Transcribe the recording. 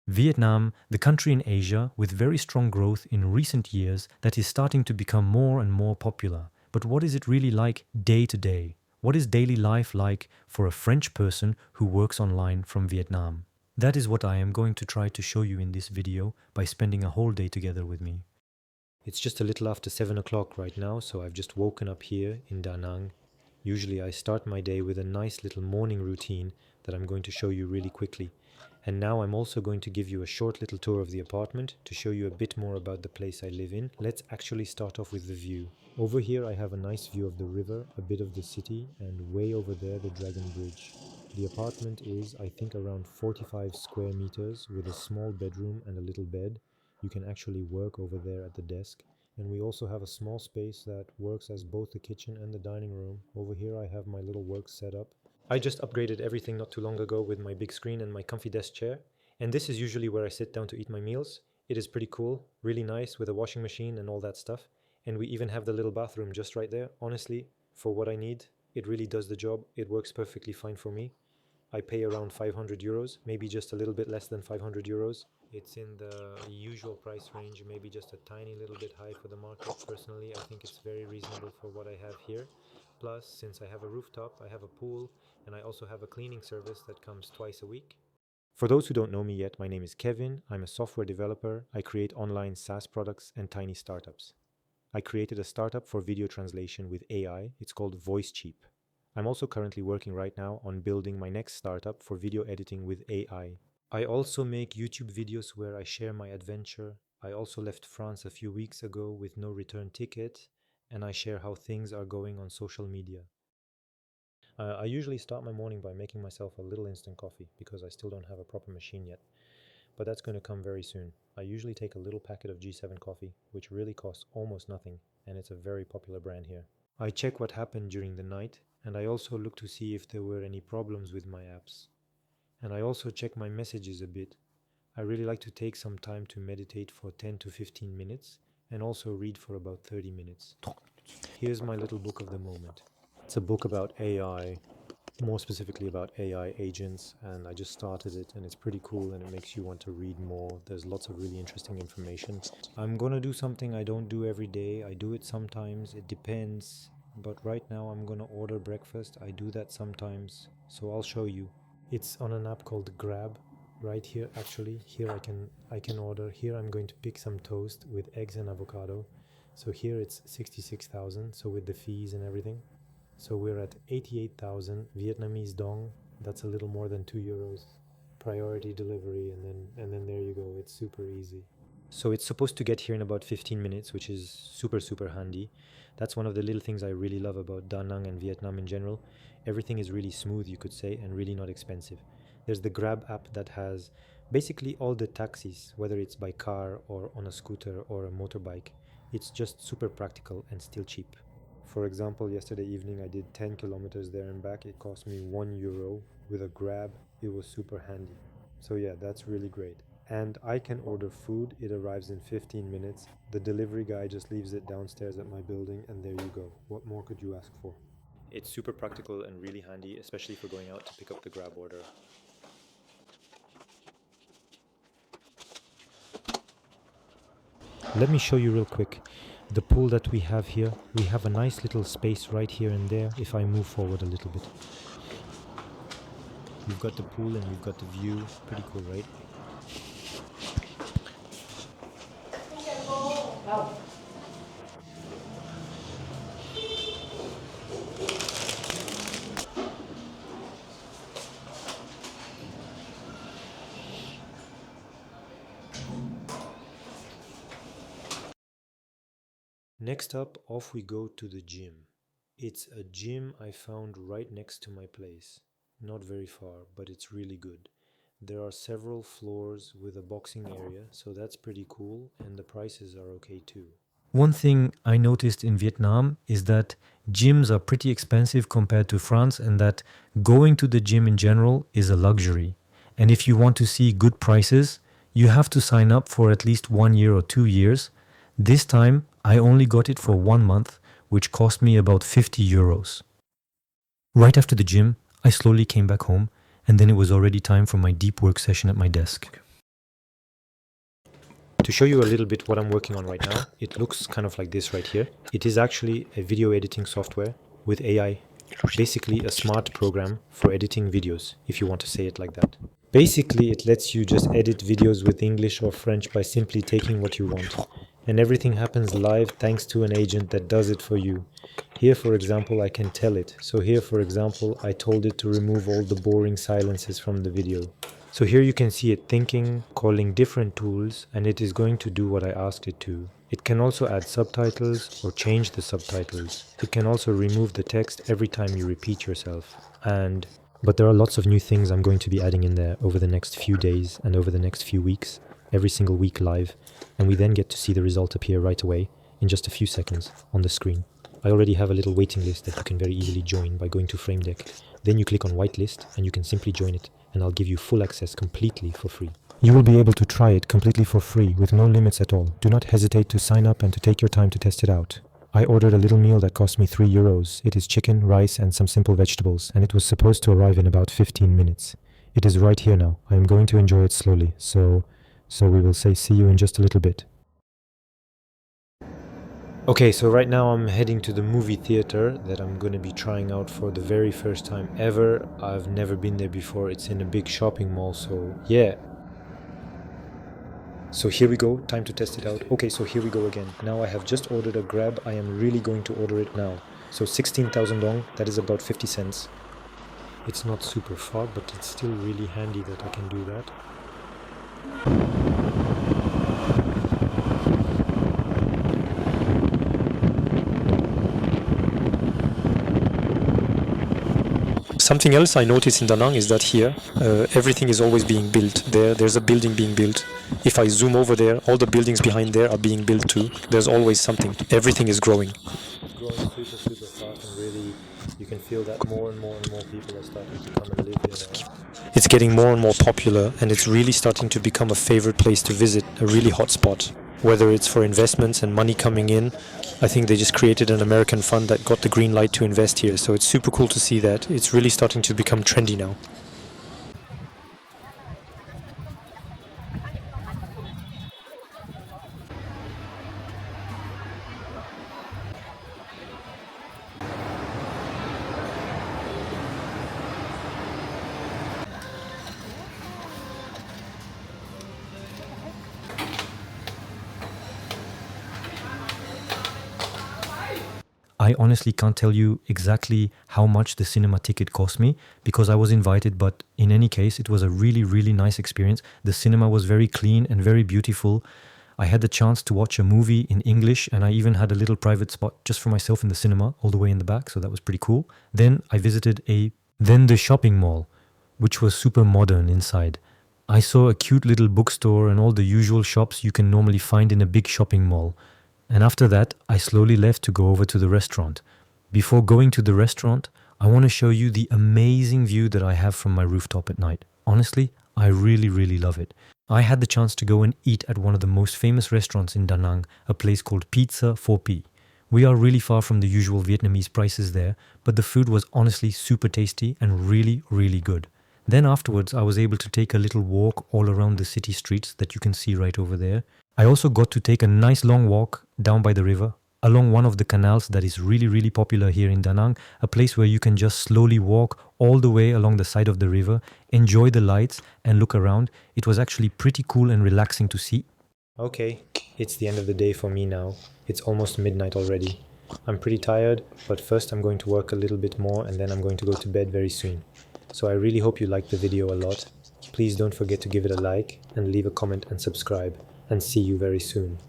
Vietnam, the country in Asia with very strong growth in recent years that is starting to become more and more popular. But what is it really like day to day? What is daily life like for a French person who works online from Vietnam? That is what I am going to try to show you in this video by spending a whole day together with me. It's just a little after 7 o'clock right now, so I've just woken up here in Da Nang. Usually I start my day with a nice little morning routine that I'm going to show you really quickly. And now I'm also going to give you a short little tour of the apartment to show you a bit more about the place I live in. Let's actually start off with the view. Over here I have a nice view of the river, a bit of the city, and way over there the Dragon Bridge. The apartment is, I think, around 45 square meters with a small bedroom and a little bed. You can actually work over there at the desk. And we also have a small space that works as both the kitchen and the dining room. Over here I have my little work setup. I just upgraded everything not too long ago with my big screen and my comfy desk chair. And this is usually where I sit down to eat my meals. It is pretty cool, really nice with a washing machine and all that stuff. And we even have the little bathroom just right there. Honestly, for what I need, it really does the job. It works perfectly fine for me. I pay around 500 euros, maybe just a little bit less than 500 euros. It's in the usual price range, maybe just a tiny little bit high for the market. Personally, I think it's very reasonable for what I have here. Plus, since I have a rooftop, I have a pool, and I also have a cleaning service that comes twice a week. For those who don't know me yet, my name is Kevin. I'm a software developer. I create online SaaS products and tiny startups. I created a startup for video translation with AI. It's called VoiceCheap. I'm also currently working right now on building my next startup for video editing with AI. I also make YouTube videos where I share my adventure. I also left France a few weeks ago with no return ticket, and I share how things are going on social media. I usually start my morning by making myself a little instant coffee because I still don't have a proper machine yet, but that's going to come very soon. I usually take a little packet of G7 coffee, which really costs almost nothing, and it's a very popular brand here. I check what happened during the night, and I also look to see if there were any problems with my apps. And I also check my messages a bit. I really like to take some time to meditate for 10 to 15 minutes and also read for about 30 minutes. Here's my little book of the moment. It's a book about AI, more specifically about AI agents, and I just started it and it's pretty cool and it makes you want to read more. There's lots of really interesting information. I'm gonna do something I don't do every day. I do it sometimes, it depends, but right now I'm gonna order breakfast. I do that sometimes, so I'll show you. It's on an app called Grab. Right here, actually, here I can order. Here I'm going to pick some toast with eggs and avocado. So here it's 66,000, so with the fees and everything. So we're at 88,000 Vietnamese dong. That's a little more than 2 euros. Priority delivery, and then there you go. It's super easy. So it's supposed to get here in about 15 minutes, which is super handy. That's one of the little things I really love about Da Nang and Vietnam in general. Everything is really smooth, you could say, and really not expensive. There's the Grab app that has basically all the taxis, whether it's by car or on a scooter or a motorbike. It's just super practical and still cheap. For example, yesterday evening I did 10 kilometers there and back. It cost me 1 euro. With a Grab, it was super handy. So yeah, that's really great. And I can order food. It arrives in 15 minutes. The delivery guy just leaves it downstairs at my building, and there you go. What more could you ask for? It's super practical and really handy, especially for going out to pick up the Grab order. Let me show you real quick the pool that we have here. We have a nice little space right here and there if I move forward a little bit. We've got the pool and we've got the view. Pretty cool, right? Next up, off we go to the gym. It's a gym I found right next to my place. Not very far, but it's really good. There are several floors with a boxing area, so that's pretty cool, and the prices are okay too. One thing I noticed in Vietnam is that gyms are pretty expensive compared to France, and that going to the gym in general is a luxury. And if you want to see good prices, you have to sign up for at least 1 year or 2 years. This time, I only got it for 1 month, which cost me about 50 euros. Right after the gym, I slowly came back home, and then it was already time for my deep work session at my desk. To show you a little bit what I'm working on right now, it looks kind of like this right here. It is actually a video editing software with AI. Basically a smart program for editing videos, if you want to say it like that. Basically, it lets you just edit videos with English or French by simply taking what you want. And everything happens live thanks to an agent that does it for you. Here, for example, I can tell it. So here, for example, I told it to remove all the boring silences from the video. So here you can see it thinking, calling different tools, and it is going to do what I asked it to. It can also add subtitles or change the subtitles. It can also remove the text every time you repeat yourself. But there are lots of new things I'm going to be adding in there over the next few days and over the next few weeks, every single week live, and we then get to see the result appear right away in just a few seconds on the screen. I already have a little waiting list that you can very easily join by going to FrameDeck. Then you click on whitelist and you can simply join it, and I'll give you full access completely for free. You will be able to try it completely for free with no limits at all. Do not hesitate to sign up and to take your time to test it out. I ordered a little meal that cost me €3. It is chicken, rice and some simple vegetables, and it was supposed to arrive in about 15 minutes. It is right here now. I am going to enjoy it slowly, so we will say see you in just a little bit. Okay, so right now I'm heading to the movie theater that I'm going to be trying out for the very first time ever. I've never been there before. It's in a big shopping mall, so yeah. So here we go, time to test it out. Okay, so here we go again. Now I have just ordered a Grab. I am really going to order it now. So 16,000 dong, that is about 50 cents. It's not super far, but it's still really handy that I can do that. Something else I noticed in Da Nang is that here, everything is always being built. There's a building being built. If I zoom over there, all the buildings behind there are being built too. There's always something. Everything is growing. It's growing super fast, and really, you can feel that more and more people are starting to come and live here now. It's getting more and more popular, and it's really starting to become a favorite place to visit, a really hot spot. Whether it's for investments and money coming in, I think they just created an American fund that got the green light to invest here. So it's super cool to see that. It's really starting to become trendy now. I honestly can't tell you exactly how much the cinema ticket cost me because I was invited, but in any case, it was a really nice experience. The cinema was very clean and very beautiful. I had the chance to watch a movie in English, and I even had a little private spot just for myself in the cinema all the way in the back, so that was pretty cool. Then I visited the shopping mall, which was super modern inside. I saw a cute little bookstore and all the usual shops you can normally find in a big shopping mall. And after that, I slowly left to go over to the restaurant. Before going to the restaurant, I want to show you the amazing view that I have from my rooftop at night. Honestly, I really love it. I had the chance to go and eat at one of the most famous restaurants in Da Nang, a place called Pizza 4P. We are really far from the usual Vietnamese prices there, but the food was honestly super tasty and really good. Then afterwards, I was able to take a little walk all around the city streets that you can see right over there. I also got to take a nice long walk down by the river, along one of the canals that is really popular here in Da Nang, a place where you can just slowly walk all the way along the side of the river, enjoy the lights and look around. It was actually pretty cool and relaxing to see. Okay, it's the end of the day for me now. It's almost midnight already. I'm pretty tired, but first I'm going to work a little bit more and then I'm going to go to bed very soon. So I really hope you liked the video a lot. Please don't forget to give it a like and leave a comment and subscribe. And see you very soon.